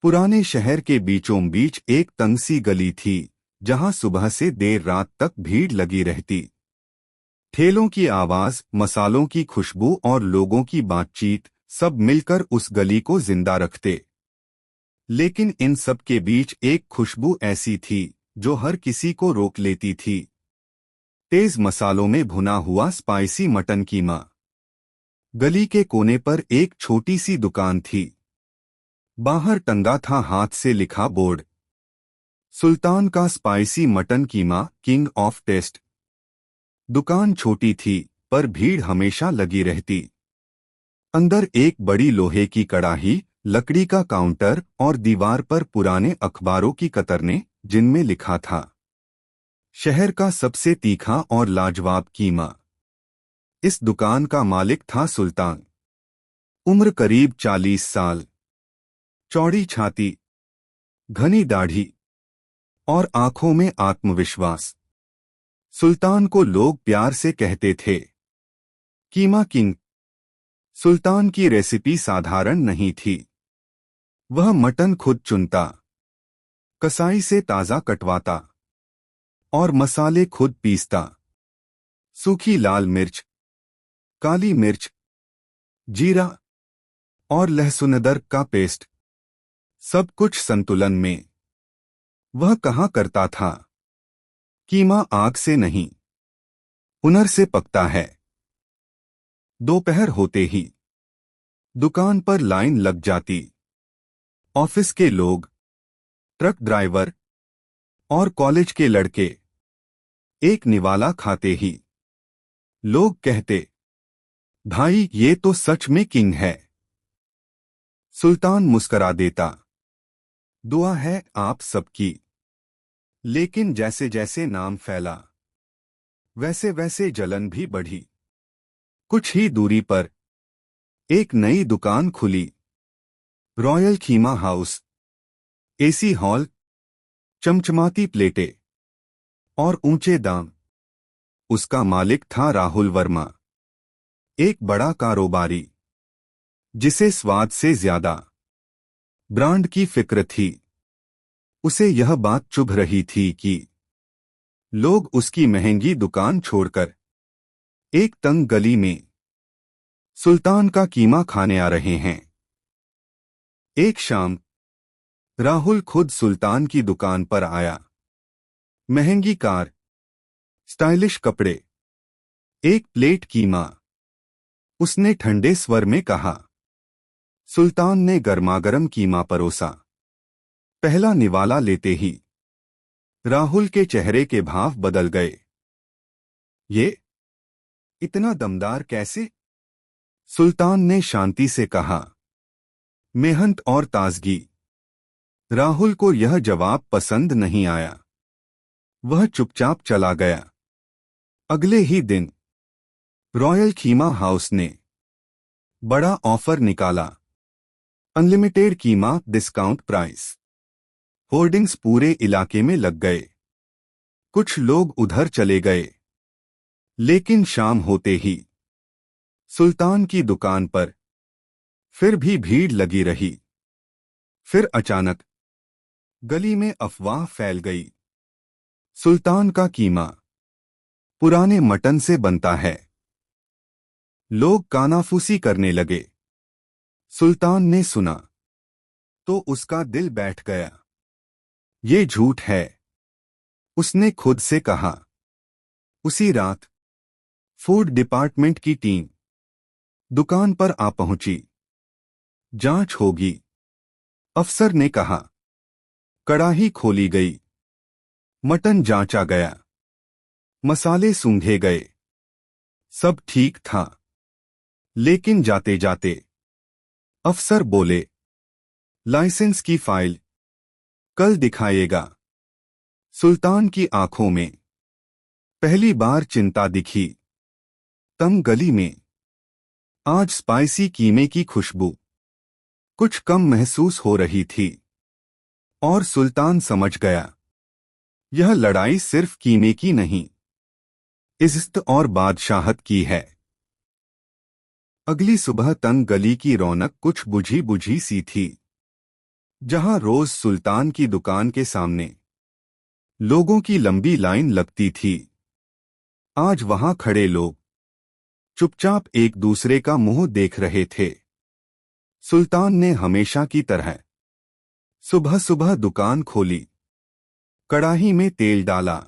पुराने शहर के बीचों बीच एक तंग सी गली थी, जहां सुबह से देर रात तक भीड़ लगी रहती। ठेलों की आवाज, मसालों की खुशबू और लोगों की बातचीत सब मिलकर उस गली को जिंदा रखते। लेकिन इन सब के बीच एक खुशबू ऐसी थी जो हर किसी को रोक लेती थी। तेज मसालों में भुना हुआ स्पाइसी मटन कीमा। गली के कोने पर एक छोटी सी दुकान थी। बाहर टंगा था हाथ से लिखा बोर्ड, सुल्तान का spicy mutton keema, king of taste. दुकान छोटी थी, पर भीड़ हमेशा लगी रहती। अंदर एक बड़ी लोहे की कड़ाही, लकड़ी का काउंटर और दीवार पर पुराने अखबारों की कतरनें, जिनमें लिखा था, शहर का सबसे तीखा और लाजवाब कीमा। इस दुकान का मालिक था सुल्तान। उम्र करीब 40 साल। चौड़ी छाती, घनी दाढ़ी और आंखों में आत्मविश्वास। सुल्तान को लोग प्यार से कहते थे, कीमा किंग। सुल्तान की रेसिपी साधारण नहीं थी। वह मटन खुद चुनता, कसाई से ताजा कटवाता और मसाले खुद पीसता। सूखी लाल मिर्च, काली मिर्च, जीरा और लहसुन अदरक का पेस्ट, सब कुछ संतुलन में। वह कहा करता था, कीमा आग से नहीं, हुनर से पकता है। दोपहर होते ही दुकान पर लाइन लग जाती। ऑफिस के लोग, ट्रक ड्राइवर और कॉलेज के लड़के एक निवाला खाते ही लोग कहते, भाई ये तो सच में किंग है। सुल्तान मुस्करा देता, दुआ है आप सबकी। लेकिन जैसे जैसे नाम फैला, वैसे वैसे जलन भी बढ़ी। कुछ ही दूरी पर एक नई दुकान खुली, रॉयल कीमा हाउस। एसी हॉल, चमचमाती प्लेटें और ऊंचे दाम। उसका मालिक था राहुल वर्मा, एक बड़ा कारोबारी जिसे स्वाद से ज्यादा ब्रांड की फिक्र थी। उसे यह बात चुभ रही थी कि लोग उसकी महंगी दुकान छोड़कर एक तंग गली में सुल्तान का कीमा खाने आ रहे हैं। एक शाम राहुल खुद सुल्तान की दुकान पर आया। महंगी कार, स्टाइलिश कपड़े, एक प्लेट कीमा। उसने ठंडे स्वर में कहा। सुल्तान ने गर्मागर्म कीमा परोसा। पहला निवाला लेते ही राहुल के चेहरे के भाव बदल गए। ये इतना दमदार कैसे? सुल्तान ने शांति से कहा, मेहनत और ताजगी। राहुल को यह जवाब पसंद नहीं आया। वह चुपचाप चला गया। अगले ही दिन रॉयल कीमा हाउस ने बड़ा ऑफर निकाला। अनलिमिटेड कीमा, डिस्काउंट प्राइस। होर्डिंग्स पूरे इलाके में लग गए। कुछ लोग उधर चले गए। लेकिन शाम होते ही सुल्तान की दुकान पर फिर भी भीड़ लगी रही। फिर अचानक गली में अफवाह फैल गई, सुल्तान का कीमा पुराने मटन से बनता है। लोग कानाफूसी करने लगे। सुल्तान ने सुना तो उसका दिल बैठ गया। ये झूठ है, उसने खुद से कहा। उसी रात फूड डिपार्टमेंट की टीम दुकान पर आ पहुंची। जांच होगी, अफसर ने कहा। कड़ाही खोली गई, मटन जांचा गया, मसाले सूंघे गए। सब ठीक था। लेकिन जाते जाते अफसर बोले, लाइसेंस की फाइल कल दिखाएगा। सुल्तान की आंखों में पहली बार चिंता दिखी। तंग गली में आज स्पाइसी कीमे की खुशबू कुछ कम महसूस हो रही थी। और सुल्तान समझ गया, यह लड़ाई सिर्फ कीमे की नहीं, इज्जत और बादशाहत की है। अगली सुबह तंग गली की रौनक कुछ बुझी बुझी सी थी। जहां रोज सुल्तान की दुकान के सामने लोगों की लंबी लाइन लगती थी, आज वहां खड़े लोग चुपचाप एक दूसरे का मुंह देख रहे थे। सुल्तान ने हमेशा की तरह सुबह सुबह दुकान खोली, कड़ाही में तेल डाला,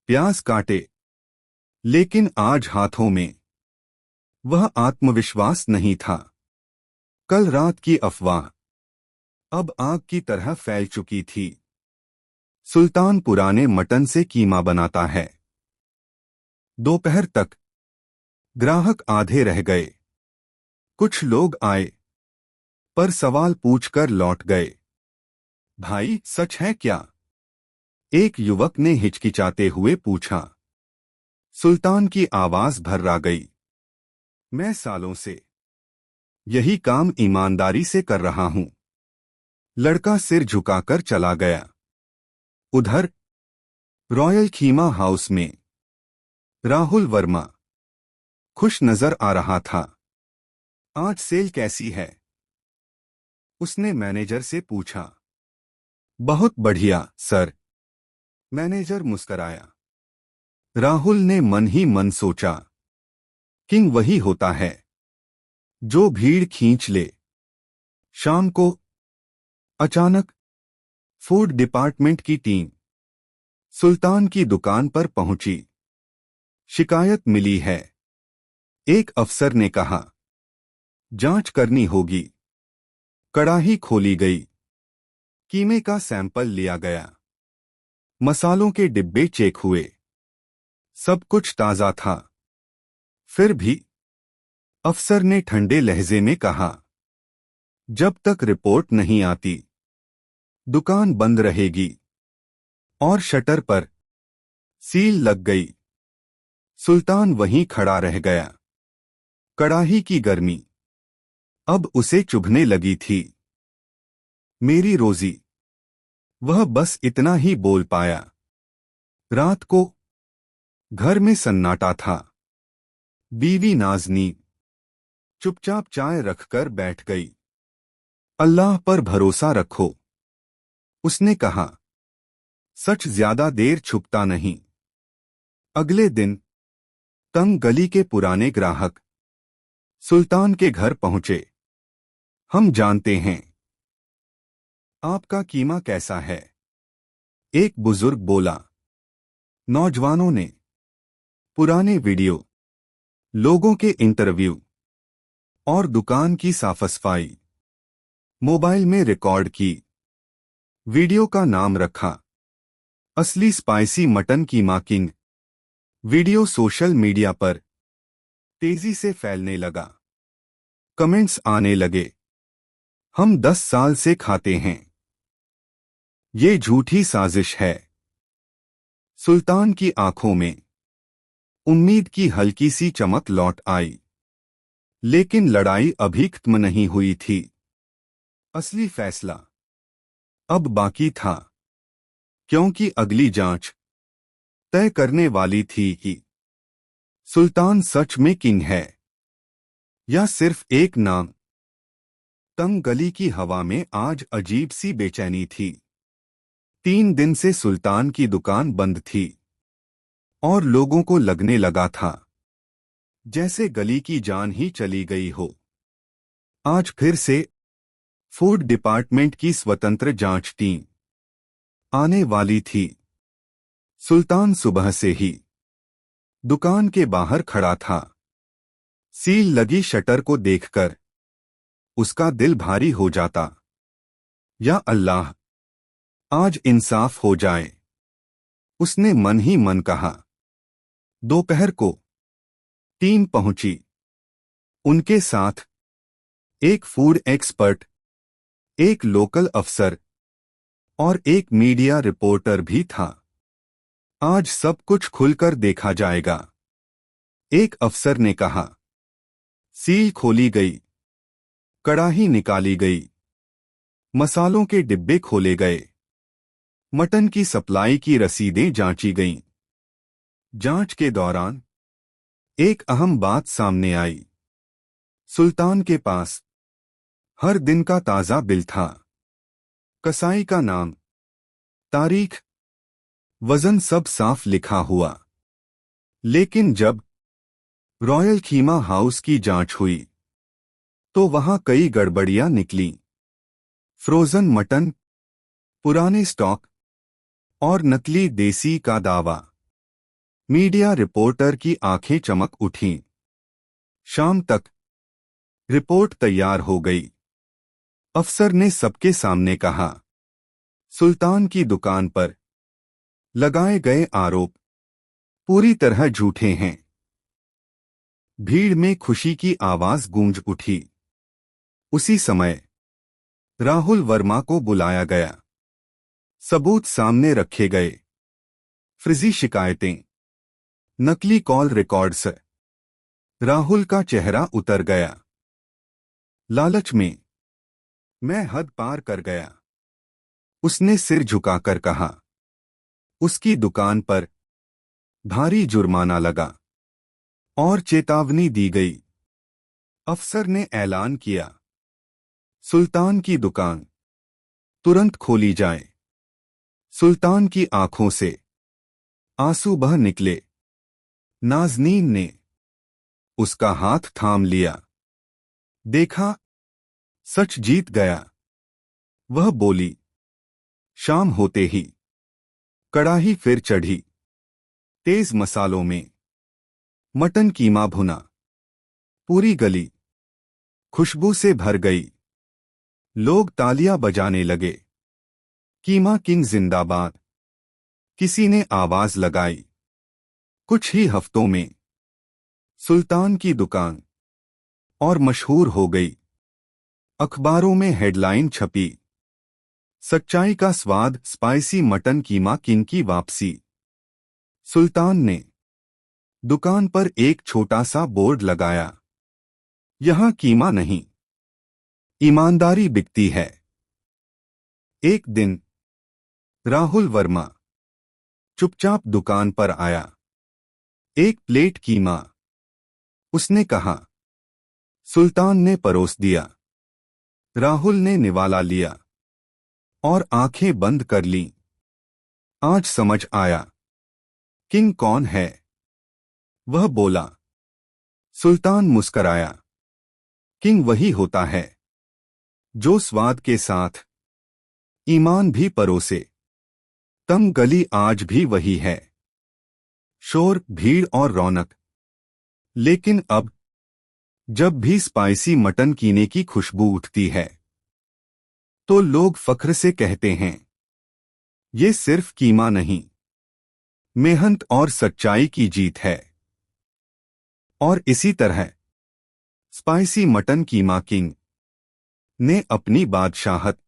प्याज काटे, लेकिन आज हाथों में वह आत्मविश्वास नहीं था। कल रात की अफवाह अब आग की तरह फैल चुकी थी। सुल्तान पुराने मटन से कीमा बनाता है। दोपहर तक ग्राहक आधे रह गए। कुछ लोग आए, पर सवाल पूछकर लौट गए। भाई, सच है क्या? एक युवक ने हिचकिचाते हुए पूछा। सुल्तान की आवाज भर्रा गई। मैं सालों से यही काम ईमानदारी से कर रहा हूं। लड़का सिर झुकाकर चला गया। उधर रॉयल खीमा हाउस में राहुल वर्मा खुश नजर आ रहा था। आज सेल कैसी है? उसने मैनेजर से पूछा। बहुत बढ़िया, सर। मैनेजर मुस्कराया। राहुल ने मन ही मन सोचा, किंग वही होता है जो भीड़ खींच ले। शाम को अचानक फूड डिपार्टमेंट की टीम सुल्तान की दुकान पर पहुंची। शिकायत मिली है, एक अफसर ने कहा। जांच करनी होगी। कड़ाही खोली गई, कीमे का सैंपल लिया गया, मसालों के डिब्बे चेक हुए। सब कुछ ताजा था। फिर भी अफसर ने ठंडे लहजे में कहा, जब तक रिपोर्ट नहीं आती दुकान बंद रहेगी। और शटर पर सील लग गई। सुल्तान वहीं खड़ा रह गया। कड़ाही की गर्मी अब उसे चुभने लगी थी। मेरी रोजी। वह बस इतना ही बोल पाया। रात को घर में सन्नाटा था। बीवी नाज़नीन चुपचाप चाय रखकर बैठ गई। अल्लाह पर भरोसा रखो, उसने कहा। सच ज्यादा देर छुपता नहीं। अगले दिन तंग गली के पुराने ग्राहक सुल्तान के घर पहुंचे। हम जानते हैं आपका कीमा कैसा है, एक बुजुर्ग बोला। नौजवानों ने पुराने वीडियो, लोगों के इंटरव्यू और दुकान की साफ-सफाई मोबाइल में रिकॉर्ड की। वीडियो का नाम रखा, असली spicy mutton keema king. Video social media पर तेजी से फैलने लगा। कमेंट्स आने लगे, हम 10 साल से खाते हैं, ये झूठी साजिश है। सुल्तान की आंखों में उम्मीद की हल्की सी चमक लौट आई। लेकिन लड़ाई अभी खत्म नहीं हुई थी। असली फैसला अब बाकी था, क्योंकि अगली जांच तय करने वाली थी कि सुल्तान सच में किंग है या सिर्फ एक नाम। तंग गली की हवा में आज अजीब सी बेचैनी थी। 3 दिन से सुल्तान की दुकान बंद थी और लोगों को लगने लगा था जैसे गली की जान ही चली गई हो। आज फिर से फूड डिपार्टमेंट की स्वतंत्र जांच टीम आने वाली थी। सुल्तान सुबह से ही दुकान के बाहर खड़ा था। सील लगी शटर को देखकर उसका दिल भारी हो जाता। या अल्लाह, आज इंसाफ हो जाए, उसने मन ही मन कहा। दोपहर को टीम पहुंची। उनके साथ एक फूड एक्सपर्ट, एक लोकल अफसर और एक मीडिया रिपोर्टर भी था। आज सब कुछ खुलकर देखा जाएगा, एक अफसर ने कहा। सील खोली गई, कड़ाही निकाली गई, मसालों के डिब्बे खोले गए, मटन की सप्लाई की रसीदें जांची गईं। जांच के दौरान एक अहम बात सामने आई। सुल्तान के पास हर दिन का ताजा बिल था। कसाई का नाम, तारीख, वजन सब साफ लिखा हुआ। लेकिन जब रॉयल कीमा हाउस की जांच हुई तो वहां कई गड़बड़ियां निकली। फ्रोजन मटन, पुराने स्टॉक और नकली देसी का दावा। मीडिया रिपोर्टर की आंखें चमक उठीं। शाम तक रिपोर्ट तैयार हो गई। अफसर ने सबके सामने कहा, सुल्तान की दुकान पर लगाए गए आरोप पूरी तरह झूठे हैं। भीड़ में खुशी की आवाज गूंज उठी। उसी समय राहुल वर्मा को बुलाया गया। सबूत सामने रखे गए। फर्जी शिकायतें, नकली कॉल रिकॉर्ड्स। राहुल का चेहरा उतर गया। लालच में मैं हद पार कर गया, उसने सिर झुकाकर कहा। उसकी दुकान पर भारी जुर्माना लगा और चेतावनी दी गई। अफसर ने ऐलान किया, सुल्तान की दुकान तुरंत खोली जाए। सुल्तान की आंखों से आंसू बह निकले। नाज़नीन ने उसका हाथ थाम लिया। देखा, सच जीत गया, वह बोली। शाम होते ही कड़ाही फिर चढ़ी। तेज मसालों में मटन कीमा भुना। पूरी गली खुशबू से भर गई। लोग तालियां बजाने लगे। कीमा किंग जिंदाबाद, किसी ने आवाज लगाई। कुछ ही हफ्तों में सुल्तान की दुकान और मशहूर हो गई। अखबारों में हेडलाइन छपी, सच्चाई का स्वाद, स्पाइसी मटन कीमा किंग की वापसी। सुल्तान ने दुकान पर एक छोटा सा बोर्ड लगाया, यहां कीमा नहीं, ईमानदारी बिकती है। एक दिन राहुल वर्मा चुपचाप दुकान पर आया। एक प्लेट कीमा, उसने कहा। सुल्तान ने परोस दिया। राहुल ने निवाला लिया और आंखें बंद कर लीं। आज समझ आया, किंग कौन है, वह बोला। सुल्तान मुस्कराया। किंग वही होता है जो स्वाद के साथ ईमान भी परोसे। तम गली आज भी वही है, शोर, भीड़ और रौनक। लेकिन अब जब भी स्पाइसी मटन कीने की खुशबू उठती है तो लोग फख्र से कहते हैं, ये सिर्फ कीमा नहीं, मेहनत और सच्चाई की जीत है। और इसी तरह स्पाइसी मटन कीमा किंग ने अपनी बादशाहत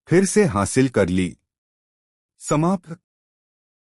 फिर से हासिल कर ली। समाप्त।